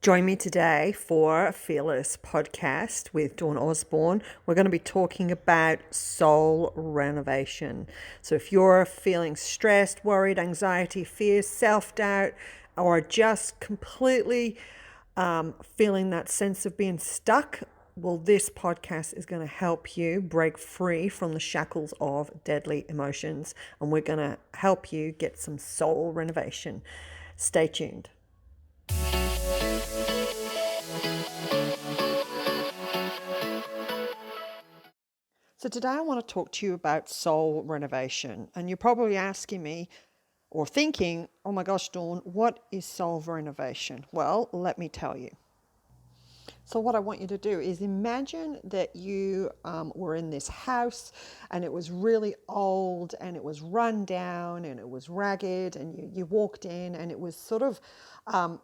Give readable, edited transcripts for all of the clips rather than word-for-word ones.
Join me today for Fearless podcast with Dawn Osborne. We're going to be talking about soul renovation. So if you're feeling stressed, worried, anxiety, fear, self-doubt, or just completely feeling that sense of being stuck, well, this podcast is going to help you break free from the shackles of deadly emotions, and we're going to help you get some soul renovation. Stay tuned. So today I want to talk to you about soul renovation. And you're probably asking me or thinking, oh my gosh, Dawn, what is soul renovation? Well, let me tell you. So what I want you to do is imagine that you were in this house and it was really old and it was run down and it was ragged, and you walked in and it was sort of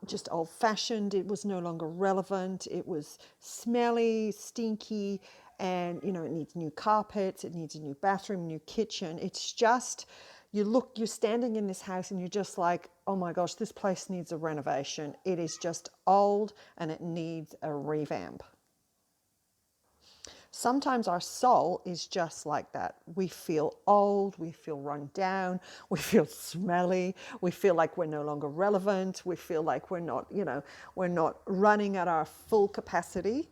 just old fashioned. It was no longer relevant. It was smelly, stinky, and it needs new carpets, it needs a new bathroom, new kitchen. It's just, you're standing in this house and you're just like, oh my gosh, this place needs a renovation. It is just old and it needs a revamp. Sometimes our soul is just like that. We feel old, we feel run down, we feel smelly, we feel like we're no longer relevant, we feel like we're not running at our full capacity.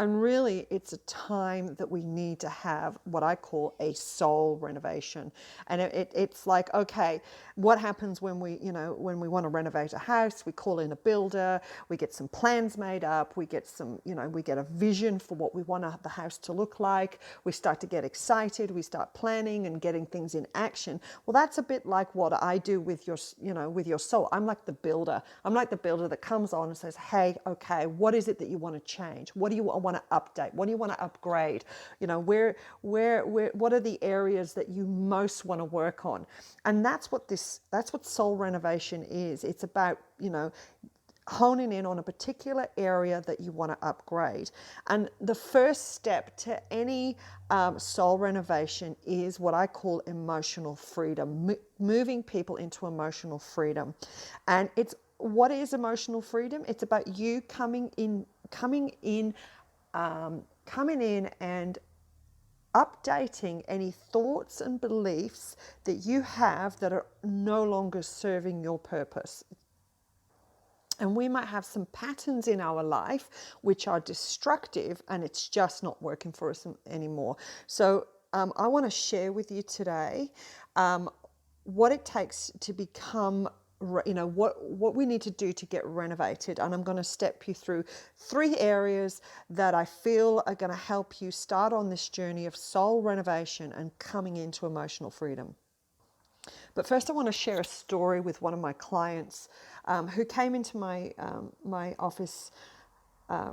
And really, it's a time that we need to have what I call a soul renovation. And it's like, okay, what happens when when we want to renovate a house? We call in a builder, we get some plans made up, we get we get a vision for what we want the house to look like. We start to get excited, we start planning and getting things in action. Well, that's a bit like what I do with with your soul. I'm like the builder. I'm like the builder that comes on and says, hey, okay, what is it that you want to change? What do you want to update? What do you want to upgrade? What are the areas that you most want to work on? And that's what soul renovation is. It's about, honing in on a particular area that you want to upgrade. And the first step to any soul renovation is what I call emotional freedom, moving people into emotional freedom. And what is emotional freedom? It's about you coming in and updating any thoughts and beliefs that you have that are no longer serving your purpose. And we might have some patterns in our life which are destructive, and it's just not working for us anymore. So I want to share with you today what it takes to become, what we need to do to get renovated. And I'm going to step you through 3 areas that I feel are going to help you start on this journey of soul renovation and coming into emotional freedom. But first, I want to share a story with one of my clients who came into my office, a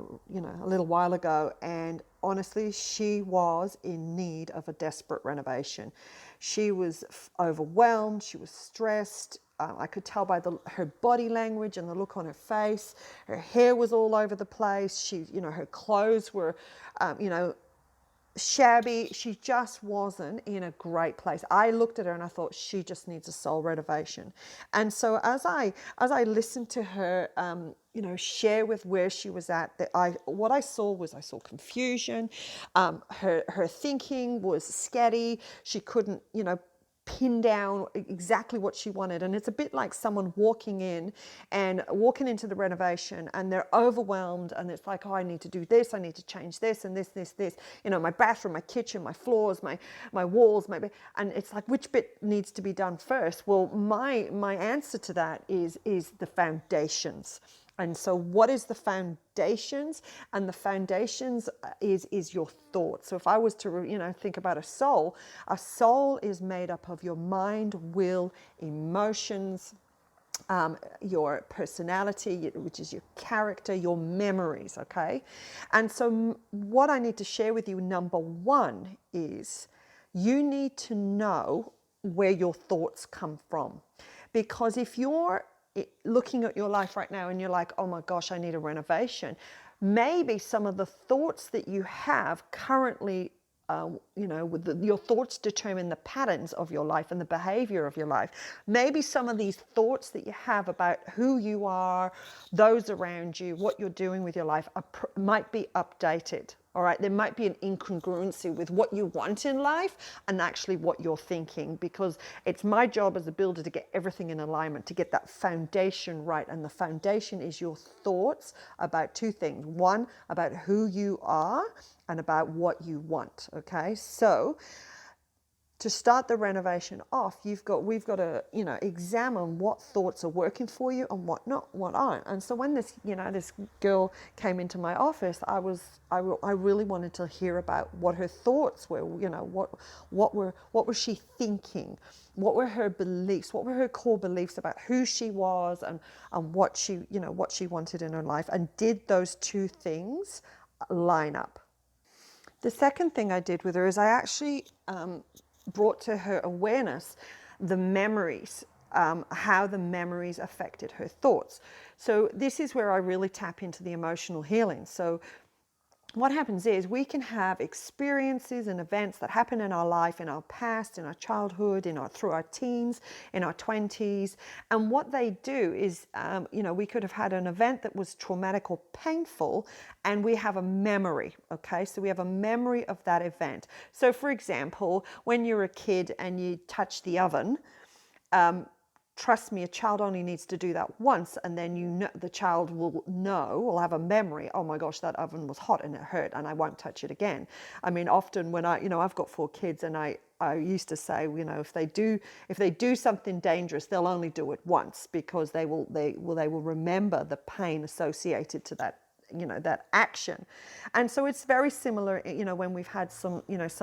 little while ago, and honestly, she was in need of a desperate renovation. She was overwhelmed. She was stressed. I could tell by her body language and the look on her face. Her hair was all over the place. Her clothes were, shabby. She just wasn't in a great place. I looked at her and I thought, she just needs a soul renovation. And so as I listened to her share with where she was at, what I saw confusion. Her thinking was scatty. She couldn't pin down exactly what she wanted. And it's a bit like someone walking into the renovation and they're overwhelmed, and it's like, oh, I need to do this, I need to change this and this, my bathroom, my kitchen, my floors, my walls, and it's like, which bit needs to be done first? Well, my answer to that is the foundations. And so what is the foundations? And the foundations is your thoughts. So if I was to, think about a soul is made up of your mind, will, emotions, your personality, which is your character, your memories, okay? And so what I need to share with you, number 1, is you need to know where your thoughts come from. Because if you're looking at your life right now and you're like, oh my gosh, I need a renovation, maybe some of the thoughts that you have currently your thoughts determine the patterns of your life and the behavior of your life. Maybe some of these thoughts that you have about who you are, those around you, what you're doing with your life might be updated. All right, there might be an incongruency with what you want in life and actually what you're thinking, because it's my job as a builder to get everything in alignment, to get that foundation right. And the foundation is your thoughts about two things. One, about who you are, and about what you want. Okay, so to start the renovation off, we've got to, examine what thoughts are working for you and what not, what aren't. And so when this girl came into my office, I really wanted to hear about what her thoughts were. What was she thinking? What were her beliefs? What were her core beliefs about who she was and what she wanted in her life? And did those two things line up? The second thing I did with her is I actually brought to her awareness the memories, how the memories affected her thoughts. So this is where I really tap into the emotional healing. So what happens is we can have experiences and events that happen in our life, in our past, in our childhood, through our teens, in our 20s. And what they do is, we could have had an event that was traumatic or painful, and we have a memory, okay? So we have a memory of that event. So for example, when you're a kid and you touch the oven, trust me, a child only needs to do that once, and then the child will have a memory. Oh my gosh, that oven was hot and it hurt, and I won't touch it again. I mean, often when I've got 4 kids, and I used to say, if they do something dangerous, they'll only do it once, because they will remember the pain associated to that action. And so it's very similar, when we've had some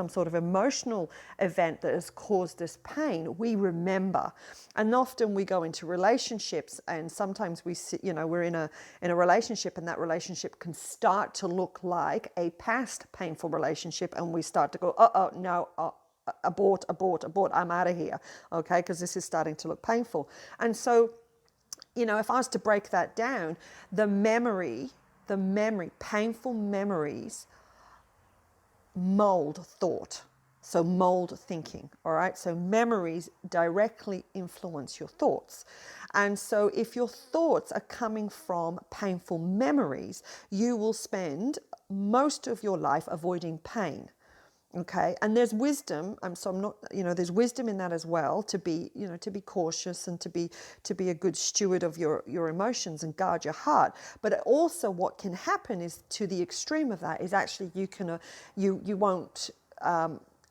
sort of emotional event that has caused us pain, we remember. And often we go into relationships, and sometimes we're in a relationship, and that relationship can start to look like a past painful relationship, and we start to go, no, abort, I'm out of here, okay, because this is starting to look painful. And so, if I was to break that down, painful memories mold thought. So mold thinking, all right? So memories directly influence your thoughts. And so if your thoughts are coming from painful memories, you will spend most of your life avoiding pain. Okay, and there's wisdom. There's wisdom in that as well, to be cautious and to be a good steward of your emotions and guard your heart. But also, what can happen is, to the extreme of that, is actually you won't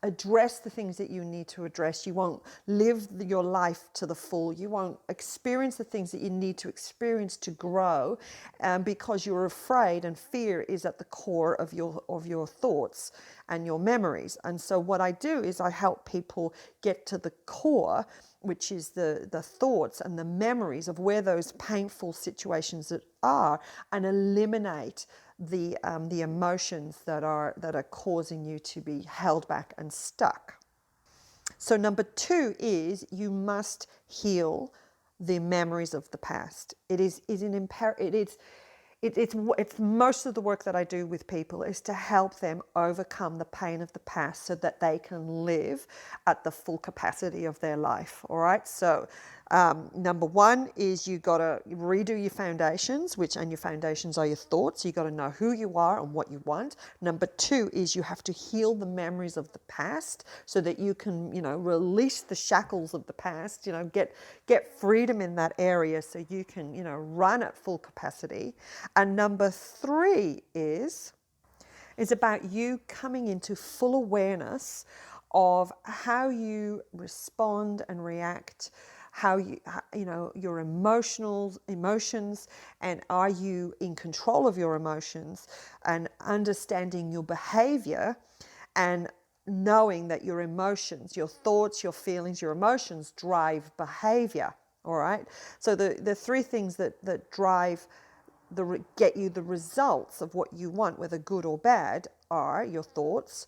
address the things that you need to address. You won't live your life to the full. You won't experience the things that you need to experience to grow, because you're afraid, and fear is at the core of your thoughts and your memories. And so what I do is I help people get to the core, which is the thoughts and the memories of where those painful situations are, and eliminate the emotions that are causing you to be held back and stuck. So number 2 is, you must heal the memories of the past. It's most of the work that I do with people is to help them overcome the pain of the past, so that they can live at the full capacity of their life. All right. So number 1 is, you got to redo your foundations, and your foundations are your thoughts. You got to know who you are and what you want. Number 2 is, you have to heal the memories of the past, so that you can, release the shackles of the past, get freedom in that area, so you can, run at full capacity. And number 3 is about you coming into full awareness of how you respond and react, how your emotions, and are you in control of your emotions, and understanding your behavior, and knowing that your emotions, your thoughts, your feelings, your emotions drive behavior. All right. So the 3 things that drive get you the results of what you want, whether good or bad, are your thoughts,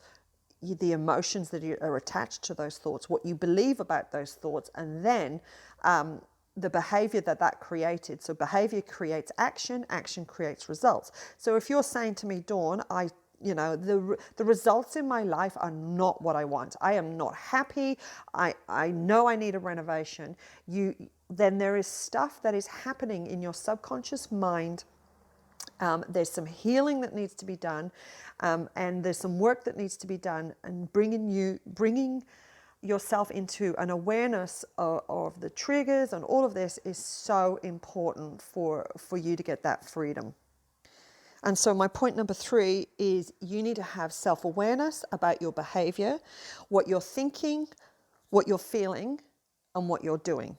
the emotions that are attached to those thoughts, what you believe about those thoughts, and then the behavior that created. So behavior creates action, action creates results. So if you're saying to me, Dawn, You know, the results in my life are not what I want. I am not happy. I know I need a renovation. Then there is stuff that is happening in your subconscious mind. There's some healing that needs to be done, and there's some work that needs to be done, and bringing yourself into an awareness of the triggers and all of this is so important for you to get that freedom. And so my point number 3 is you need to have self-awareness about your behavior, what you're thinking, what you're feeling, and what you're doing.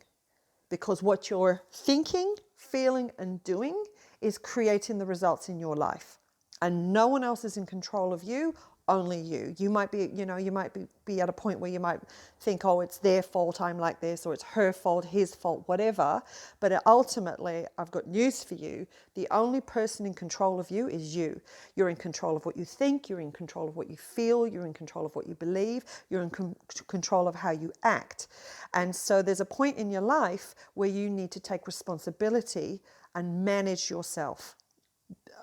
Because what you're thinking, feeling, and doing is creating the results in your life. And no one else is in control of you, only you. You might be, you might be at a point where you might think, oh, it's their fault I'm like this, or it's her fault, his fault, whatever. But ultimately, I've got news for you. The only person in control of you is you. You're in control of what you think, you're in control of what you feel, you're in control of what you believe, you're in control of how you act. And so there's a point in your life where you need to take responsibility and manage yourself.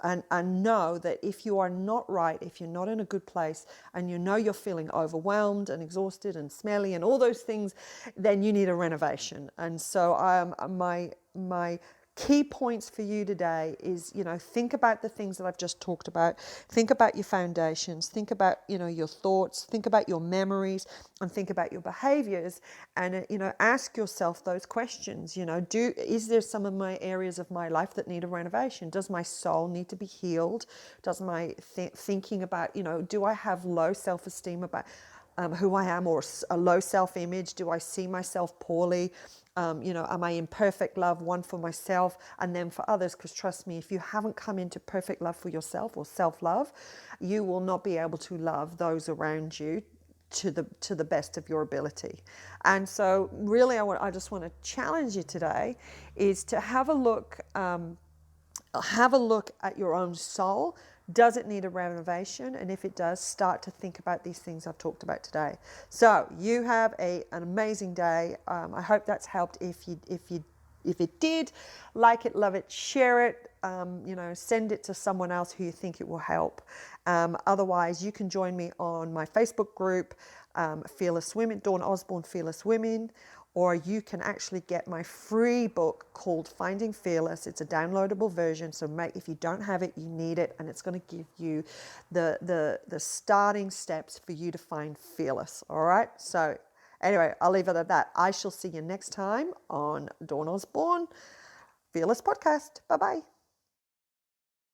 And know that if you are not right, if you're not in a good place, and you know you're feeling overwhelmed and exhausted and smelly and all those things, then you need a renovation. And so my key points for you today is, think about the things that I've just talked about. Think about your foundations. Think about, your thoughts. Think about your memories, and think about your behaviors. And, ask yourself those questions. Is there some of my areas of my life that need a renovation? Does my soul need to be healed? Does my thinking about, do I have low self-esteem about who I am, or a low self-image? Do I see myself poorly? Am I in perfect love, one for myself and then for others? Because trust me, if you haven't come into perfect love for yourself or self-love, you will not be able to love those around you to the best of your ability. And so really I just want to challenge you today is to have a look at your own soul. Does it need a renovation? And if it does, start to think about these things I've talked about today. So you have an amazing day. I hope that's helped. If it did, like it, love it, share it. Send it to someone else who you think it will help. Otherwise, you can join me on my Facebook group, Fearless Women, Dawn Osborne Fearless Women. Or you can actually get my free book called Finding Fearless. It's a downloadable version, so if you don't have it, you need it, and it's going to give you the starting steps for you to find fearless. All right. So anyway, I'll leave it at that. I shall see you next time on Dawn Osborne Fearless Podcast. Bye bye.